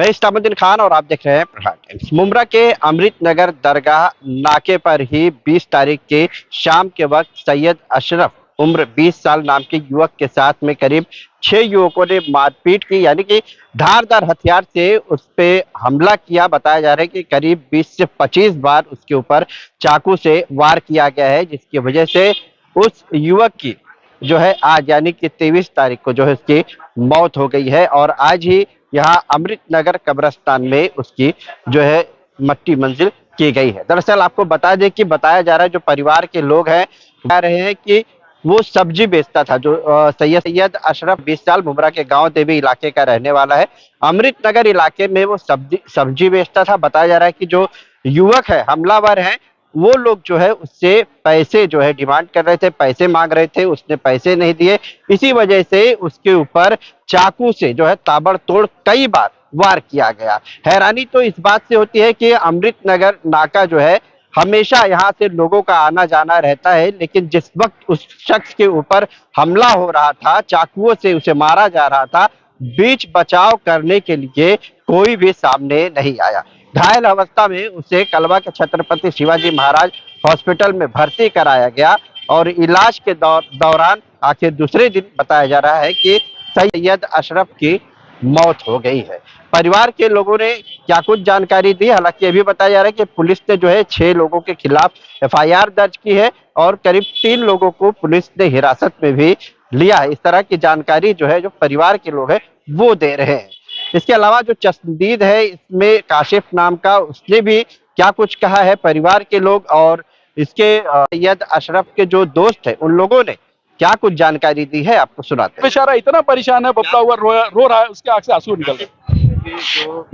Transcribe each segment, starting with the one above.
मैं इस्लामुद्दीन खान और आप देख रहे हैं प्रहार टाइम्स। मुमरा के अमृत नगर दरगाह नाके पर ही 20 तारीख की शाम के वक्त सैयद अशरफ उम्र 20 साल नाम के युवक के साथ में करीब 6 युवकों ने मारपीट की, यानी कि धारदार हथियार से उस पे हमला किया। बताया जा रहा है कि करीब 20 से 25 बार उसके ऊपर चाकू से वार किया गया है, जिसकी वजह से उस युवक की जो है आज यानी कि 23 तारीख को जो है उसकी मौत हो गई है। और आज ही यहाँ अमृत नगर कब्रिस्तान में उसकी जो है मट्टी मंजिल की गई है। दरअसल आपको बता दें कि बताया जा रहा है जो परिवार के लोग हैं कह रहे हैं कि वो सब्जी बेचता था। जो सैयद अशरफ 20 साल मुमरा के गांव देवी इलाके का रहने वाला है। अमृत नगर इलाके में वो सब्जी बेचता था। बताया जा रहा है कि जो युवक है हमलावर है वो लोग जो है उससे पैसे जो है डिमांड कर रहे थे, पैसे मांग रहे थे, उसने पैसे नहीं दिए। इसी वजह से उसके ऊपर चाकू से जो है ताबड़तोड़ कई बार वार किया गया। हैरानी तो इस बात से होती है कि अमृत नगर नाका जो है हमेशा यहाँ से लोगों का आना जाना रहता है, लेकिन जिस वक्त उस शख्स के ऊपर हमला हो रहा था, चाकुओं से उसे मारा जा रहा था, बीच बचाव करने के लिए कोई भी सामने नहीं आया। घायल अवस्था में उसे कलवा के छत्रपति शिवाजी महाराज हॉस्पिटल में भर्ती कराया गया और इलाज के दौरान आखिर दूसरे दिन बताया जा रहा है कि सैयद अशरफ की मौत हो गई है। परिवार के लोगों ने क्या कुछ जानकारी दी, हालांकि ये भी बताया जा रहा है कि पुलिस ने जो है 6 लोगों के खिलाफ एफआईआर दर्ज की है और करीब 3 लोगों को पुलिस ने हिरासत में भी लिया है। इस तरह की जानकारी जो है जो परिवार के लोग हैं वो दे रहे हैं। इसके अलावा जो चश्मदीद है इसमें काशिफ नाम का, उसने भी क्या कुछ कहा है परिवार के लोग और इसके सैयद अशरफ के जो दोस्त है उन लोगों ने क्या कुछ जानकारी दी है आपको सुनाते हैं। बेचारा इतना परेशान है, बबला हुआ रो रहा है, उसके आंख से आंसू निकल रहे।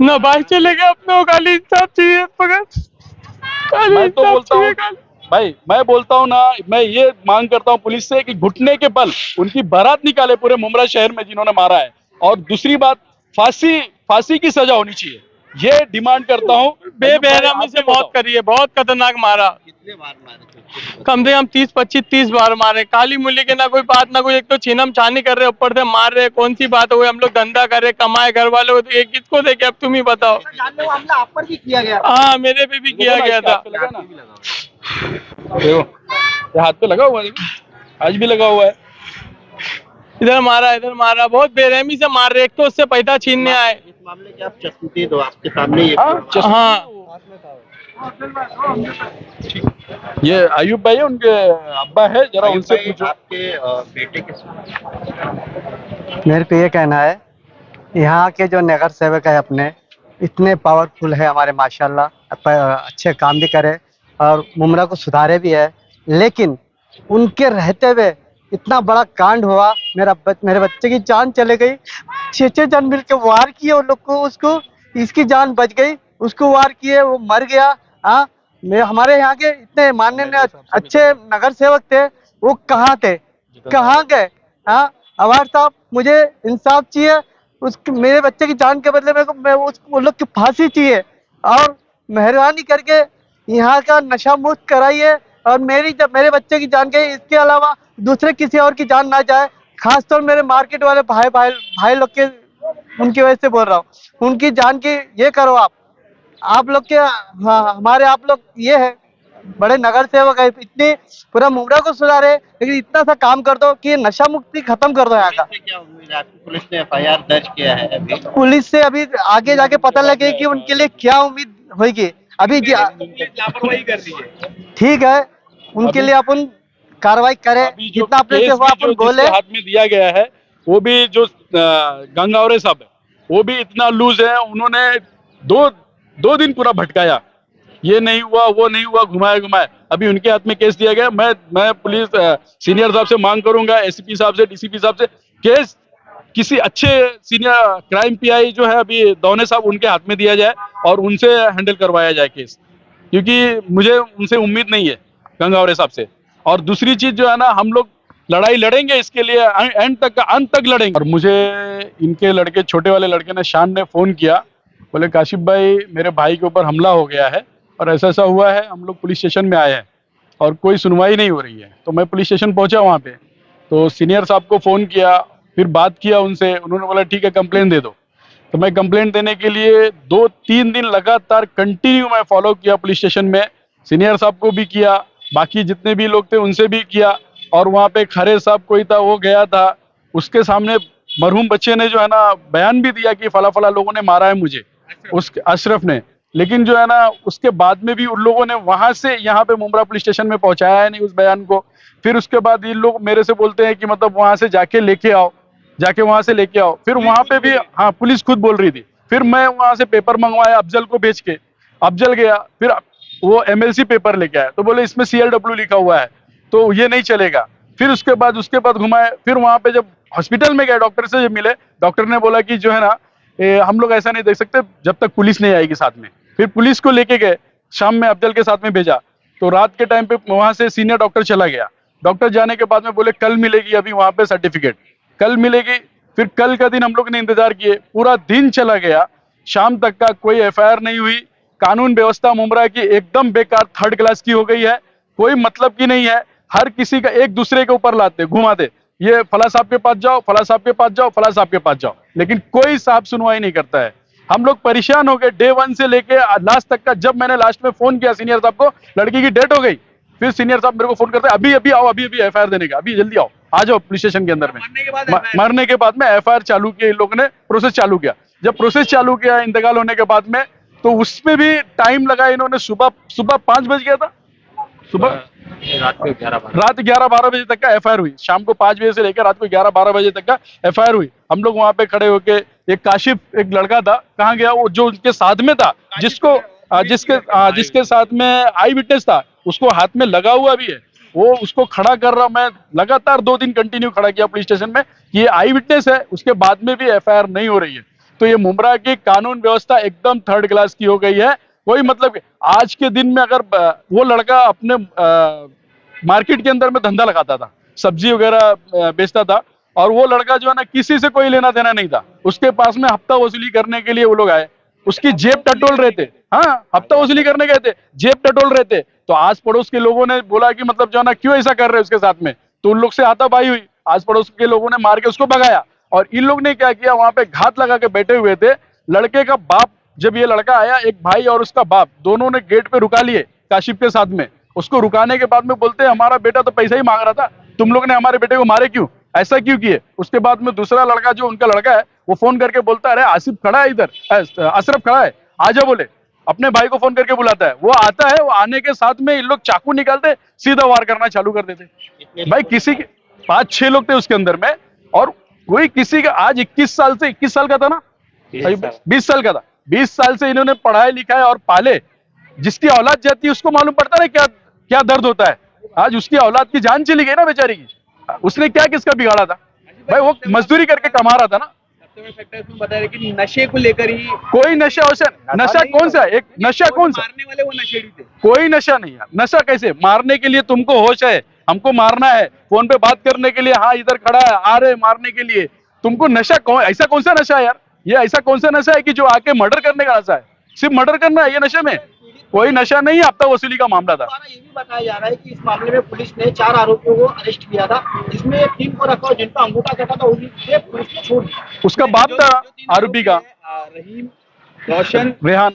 ना भाई चले गए, अपने खाली इंसाफ चाहिए पकड़। मैं तो बोलता हूँ भाई, मैं बोलता हूँ ना, मैं ये मांग करता हूँ पुलिस से कि घुटने के बल उनकी बारात निकाले पूरे मुमरा शहर में जिन्होंने मारा है। और दूसरी बात, फांसी की सजा होनी चाहिए, ये डिमांड करता हूँ। बेबेरहमी से मौत करी है, बहुत खतरनाक मारा। कितने बार मारे थे? कम से कम 30-25-30 बार मारे। काली मूली के ना कोई बात ना कोई, एक तो छीनम छानी कर रहे, ऊपर से मार रहे। कौन सी बात हो गई, हम लोग धंधा कर रहे, कमाए घर वाले को, तो किसको देखे अब तुम ही बताओ। हमला आप पर भी किया गया? हाँ मेरे पे भी किया गया था। देखो हाथ पे लगा हुआ है, आज भी लगा हुआ है। इधर मारा, बहुत बेरहमी से मार रहे। एक तो उससे पैसा छीनने आए। इस मामले के आप चश्मदीद हो, आपके सामने ये हाँ ये अयूब भाई उनके अब्बा है, जरा उनसे पूछो। आपके बेटे के मेरे पे ये कहना है, यहाँ के जो नगर सेवक है अपने इतने पावरफुल है हमारे, माशाल्लाह अच्छे काम भी करे और मुमरा को सुधारे भी है, लेकिन उनके रहते हुए इतना बड़ा कांड हुआ। मेरे बच्चे की जान चले गई। 6 जन मिलकर वार किए उन लोग को, उसको इसकी जान बच गई, उसको वार किए, वो मर गया। हाँ, हमारे यहाँ के इतने माननीय अच्छे नगर सेवक थे, वो कहाँ थे, कहाँ गए? हाँ अवार साहब, मुझे इंसाफ चाहिए। मेरे बच्चे की जान के बदले मैं उन लोग की फांसी चाहिए और मेहरबानी करके यहाँ का नशा मुक्त कराइए और मेरे बच्चे की जान गई, इसके अलावा दूसरे किसी और की जान ना जाए। खासतौर मेरे मार्केट वाले भाई लोग के, उनकी वजह से बोल रहा हूँ, उनकी जान की ये करो आप लोग के। हाँ हमारे आप लोग ये है बड़े नगर सेवक है, इतनी पूरा मुमरा को सुधारे, लेकिन इतना सा काम कर दो कि नशा मुक्ति खत्म कर दो यहाँ का। क्या उम्मीद है आपकी? पुलिस ने एफआईआर दर्ज किया है अभी। पुलिस से अभी आगे जाके पता लगे कि उनके लिए क्या उम्मीद होगी। अभी लापरवाही कर रही है, ठीक है, उनके लिए अपन कार्रवाई करें, जितना अपने से हुआ अपन बोले। हाथ में दिया गया है वो भी जो गंगावरे साहब है, वो भी इतना लूज है। उन्होंने दो दिन पूरा भटकाया, ये नहीं हुआ वो नहीं हुआ, घुमाए। अभी उनके हाथ में केस दिया गया। मैं पुलिस सीनियर साहब से मांग करूंगा, एसपी साहब से, डीसीपी साहब से, केस किसी अच्छे सीनियर क्राइम पीआई जो है अभी दौने साहब, उनके हाथ में दिया जाए और उनसे हैंडल करवाया जाए केस, क्योंकि मुझे उनसे उम्मीद नहीं है गंगावरे साहब से। और दूसरी चीज जो है ना, हम लोग लड़ाई लड़ेंगे इसके लिए, अंत तक लड़ेंगे। और मुझे इनके लड़के, छोटे वाले लड़के ने, शान ने फोन किया, बोले काशिफ भाई मेरे भाई के ऊपर हमला हो गया है और ऐसा हुआ है, हम लोग पुलिस स्टेशन में आए हैं और कोई सुनवाई नहीं हो रही है। तो मैं पुलिस स्टेशन पहुंचा वहाँ पे, तो सीनियर साहब को फ़ोन किया, फिर बात किया उनसे, उन्होंने बोला ठीक है कंप्लेन दे दो। तो मैं कंप्लेंट देने के लिए 2-3 दिन लगातार कंटिन्यू मैं फॉलो किया पुलिस स्टेशन में, सीनियर साहब को भी किया, बाकी जितने भी लोग थे उनसे भी किया, और वहाँ पे खरे साहब कोई था वो गया था, उसके सामने मरहूम बच्चे ने जो है ना बयान भी दिया कि फला फला लोगों ने मारा है मुझे, उस अशरफ ने। लेकिन जो है ना उसके बाद में भी उन लोगों ने वहां से यहाँ पे मुंब्रा पुलिस स्टेशन में पहुंचाया है नहीं उस बयान को। फिर उसके बाद ये लोग मेरे से बोलते हैं कि मतलब वहां से जाके लेके आओ, जाके वहां से लेके आओ। फिर वहां पे भी हाँ पुलिस खुद बोल रही थी। फिर मैं वहां से पेपर मंगवाया अफजल को भेज के, अफजल गया, फिर वो एमएलसी पेपर लेके आया, तो बोले इसमें CLW लिखा हुआ है तो ये नहीं चलेगा। फिर उसके बाद घुमाए, फिर वहां पे जब हॉस्पिटल में गए डॉक्टर से जब मिले, डॉक्टर ने बोला कि जो है ना हम लोग ऐसा नहीं देख सकते जब तक पुलिस नहीं आएगी साथ में। फिर पुलिस को लेके गए, शाम में अफजल के साथ में भेजा, तो रात के टाइम पे वहां से सीनियर डॉक्टर चला गया। डॉक्टर जाने के बाद में बोले कल मिलेगी अभी वहां पे सर्टिफिकेट, कल मिलेगी। फिर कल का दिन हम लोग ने इंतजार किए, पूरा दिन चला गया, शाम तक का कोई FIR नहीं हुई। कानून व्यवस्था मुंब्रा की एकदम बेकार, 3rd क्लास की हो गई है, कोई मतलब की नहीं है। हर किसी का एक दूसरे के ऊपर लाते घुमाते, ये फला साहब के पास जाओ, फला साहब के पास जाओ, फला साहब के पास जाओ, लेकिन कोई साहब सुनवाई नहीं करता है। हम लोग परेशान हो गए डे 1 से लेके लास्ट तक का। जब मैंने लास्ट में फोन किया सीनियर साहब को, लड़की की डेथ हो गई, फिर सीनियर साहब मेरे को फोन करते अभी अभी आओ, अभी अभी FIR देने का, अभी जल्दी आओ, आ जाओ पुलिस स्टेशन के अंदर में। मरने के बाद में FIR चालू किया, इन लोगों ने प्रोसेस चालू किया। जब प्रोसेस चालू किया इंतकाल होने के बाद में, तो उसमें भी टाइम लगा इन्होंने। सुबह 5 बज गया था, सुबह रात 11-12 बजे तक का FIR हुई। शाम को 5 बजे से लेकर रात को 11-12 बजे तक का FIR हुई। हम लोग वहां पे खड़े होके, एक काशिफ एक लड़का था, कहाँ गया वो जो उनके साथ में था, जिसके साथ में आई विटनेस था, उसको हाथ में लगा हुआ भी है, वो उसको खड़ा कर रहा। मैं लगातार 2 दिन कंटिन्यू खड़ा किया पुलिस स्टेशन में, ये आई विटनेस है, उसके बाद में भी FIR नहीं हो रही है। तो ये मुंब्रा की कानून व्यवस्था एकदम 3rd क्लास की हो गई है, कोई मतलब। आज के दिन में अगर वो लड़का अपने मार्केट के अंदर में धंधा लगाता था, सब्जी वगैरह बेचता था, और वो लड़का जो है ना किसी से कोई लेना देना नहीं था, उसके पास में हफ्ता वसूली करने के लिए वो लोग आए, उसकी जेब टटोल रहे थे। हाँ, हफ्ता वसूली करने गए थे, जेब टटोल रहे थे। तो आस पड़ोस के लोगों ने बोला कि मतलब जो है ना क्यों ऐसा कर रहे हैं उसके साथ में, तो उन लोग से हाथापाई हुई, आस पड़ोस के लोगों ने मार के उसको भगाया। और इन लोग ने क्या किया, वहां पे घात लगा के बैठे हुए थे। लड़के का बाप, जब ये लड़का आया, एक भाई और उसका बाप, दोनों ने गेट पे रुका लिए काशिफ के साथ में। उसको रुकाने के बाद में बोलते हैं हमारा बेटा तो पैसा ही मांग रहा था, तुम लोग ने हमारे बेटे को मारे क्यों, ऐसा क्यों किए। उसके बाद में दूसरा लड़का जो उनका लड़का है, वो फोन करके बोलता है अरे आसिफ खड़ा है इधर, अशरफ खड़ा है, आजा बोले। अपने भाई को फोन करके बुलाता है, वो आता है, वो आने के साथ में इन लोग चाकू निकालते, सीधा वार करना चालू कर देते। भाई किसी के 5-6 लोग थे उसके अंदर में, और कोई किसी का आज 21 साल का था ना, 20 साल का था। 20 साल से इन्होंने पढ़ाई लिखाई और पाले, जिसकी औलाद जाती है उसको मालूम पड़ता है क्या क्या दर्द होता है। आज उसकी औलाद की जान चली गई ना बेचारी की, उसने क्या किसका बिगाड़ा था भाई, वो मजदूरी करके कमा रहा था ना। बता रहे कि नशे को लेकर ही कोई नशा नशा कौन सा, एक नशा कौन सा, मारने वाले वो नशेड़ी थे, कोई नशा नहीं है। नशा कैसे, मारने के लिए तुमको होश है, हमको मारना है, फोन पे बात करने के लिए हाँ इधर खड़ा है, आ रहे मारने के लिए, तुमको नशा कौन, ऐसा कौन सा नशा है यार, ये ऐसा कौन सा नशा है कि जो आके मर्डर करने का नशा है, सिर्फ मर्डर करना है ये नशे में, कोई नशा नहीं है। हफ्ता वसूली का मामला था। ये भी बताया जा रहा है कि इस मामले में पुलिस ने 4 आरोपियों को अरेस्ट किया था, जिसमें एक टीम को रखा और जिनका अंगूठा कटा था उन्हें पुलिस ने छोड़ दिया। उसका बाप था आरोपी का, रहीम, रोशन, रेहान,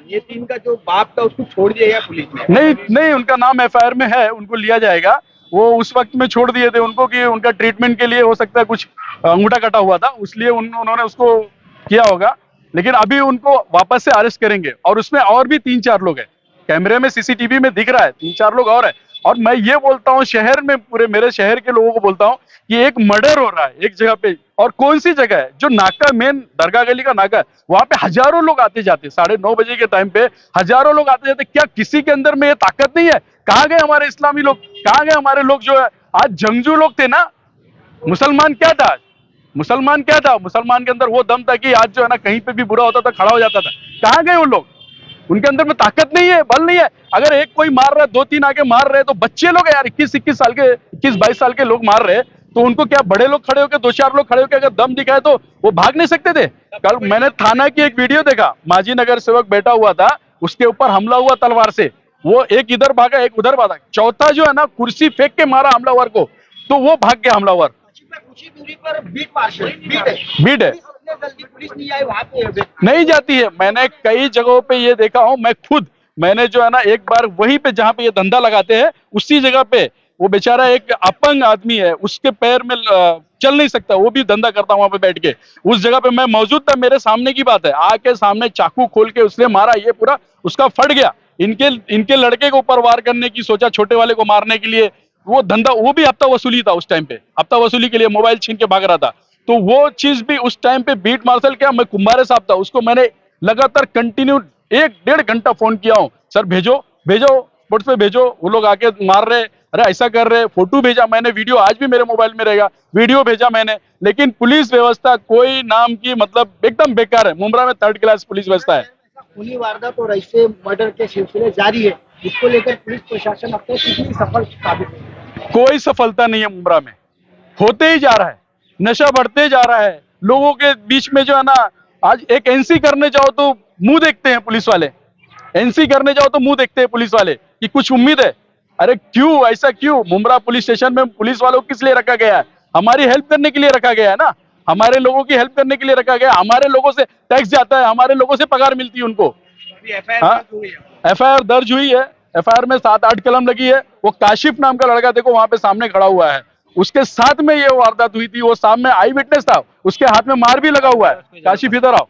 ये 3 का जो बाप था उसको छोड़ दिया गया पुलिस ने। नहीं उनका नाम FIR में है, उनको लिया जाएगा। वो उस वक्त में छोड़ दिए थे उनको कि उनका ट्रीटमेंट के लिए हो सकता है कुछ अंगूठा कटा हुआ था, इसलिए उन्होंने उसको किया होगा। लेकिन अभी उनको वापस से अरेस्ट करेंगे, और उसमें और भी 3-4 लोग हैं, कैमरे में CCTV में दिख रहा है 3-4 लोग और है। और मैं ये बोलता हूँ शहर में, पूरे मेरे शहर के लोगों को बोलता हूँ कि एक मर्डर हो रहा है एक जगह पे, और कौन सी जगह है, जो नाका, मेन दरगाह गली का नाका है, वहां पे हजारों लोग आते जाते, 9:30 बजे के टाइम पे हजारों लोग आते जाते। क्या किसी के अंदर में ये ताकत नहीं है? कहाँ गए हमारे इस्लामी लोग, कहाँ गए हमारे लोग जो है आज जंगजू लोग थे ना। मुसलमान क्या था, मुसलमान क्या था, मुसलमान के अंदर वो दम था कि आज जो है ना कहीं पे भी बुरा होता था खड़ा हो जाता था। कहाँ गए वो लोग? उनके अंदर में ताकत नहीं है, बल नहीं है। अगर एक कोई मार रहा है, 2-3 आके मार रहे हैं, तो बच्चे लोग यार 21-21 साल के, 21-22 साल के लोग मार रहे हैं, तो उनको क्या बड़े लोग खड़े होकर, 2-4 लोग खड़े होकर अगर दम दिखाए तो वो भाग नहीं सकते थे? कल मैंने थाना की एक वीडियो देखा, माजी नगर सेवक बैठा हुआ था, उसके ऊपर हमला हुआ तलवार से, वो एक इधर भागा एक उधर भागा, चौथा जो है ना कुर्सी फेंक के मारा हमलावर को, तो वो भाग गया हमलावर। कुछ ही दूरी पर बीट है, बीट है, इतने जल्दी पुलिस नहीं आई वहाँ पे? नहीं जाती है। मैंने कई जगहों पे ये देखा हूं, मैंने जो है ना एक बार वहीं पे जहां पे ये धंधा लगाते हैं उसी जगह पे वो बेचारा एक अपंग आदमी है, उसके पैर में चल नहीं सकता, वो भी धंधा करता वहां पे बैठ के, उस जगह पे मैं मौजूद था, मेरे सामने की बात है, आके सामने चाकू खोल के उसने मारा, ये पूरा उसका फट गया। इनके लड़के के ऊपर वार करने की सोचा, छोटे वाले को मारने के लिए। वो धंधा, वो भी हफ्ता वसूली था उस टाइम पे, हफ्ता वसूली के लिए मोबाइल छीन के भाग रहा था। तो वो चीज भी उस टाइम पे बीट मार्शल क्या, मैं कुंभारे साहब था, उसको मैंने लगातार कंटिन्यू 1-1.5 घंटा फोन किया हूं, सर भेजो भेजो, व्हाट्स पे भेजो, वो लोग आके मार रहे, अरे ऐसा कर रहे, फोटो भेजा मैंने, वीडियो आज भी मेरे मोबाइल में रहेगा, वीडियो भेजा मैंने, लेकिन पुलिस व्यवस्था कोई नाम की, मतलब एकदम बेकार है। मुंब्रा में 3rd क्लास पुलिस व्यवस्था है। खूनी वारदात और ऐसे मर्डर के सिलसिले जारी है, इसको लेकर पुलिस प्रशासन अब तक कितनी सफल साबित है? कोई सफलता नहीं है मुंब्रा में, होते ही जा रहा है, नशा बढ़ते जा रहा है, लोगों के बीच में जो है ना, आज एक एनसी करने जाओ तो मुंह देखते हैं पुलिस वाले, एनसी करने जाओ तो मुंह देखते हैं पुलिस वाले कि कुछ उम्मीद है। अरे क्यों, ऐसा क्यों? मुंब्रा पुलिस स्टेशन में पुलिस वालों को किस लिए रखा गया है? हमारी हेल्प करने के लिए रखा गया है ना, हमारे लोगों की हेल्प करने के लिए रखा गया है। हमारे लोगों से टैक्स जाता है, हमारे लोगों से पगार मिलती है उनको। एफआईआर दर्ज हुई है, एफआईआर में 7-8 कलम लगी है। वो काशिफ नाम का लड़का देखो वहां पे सामने खड़ा हुआ है, उसके साथ में ये वारदात हुई थी, वो सामने आई विटनेस था, उसके हाथ में मार भी लगा हुआ है। काशिफ इधर आओ।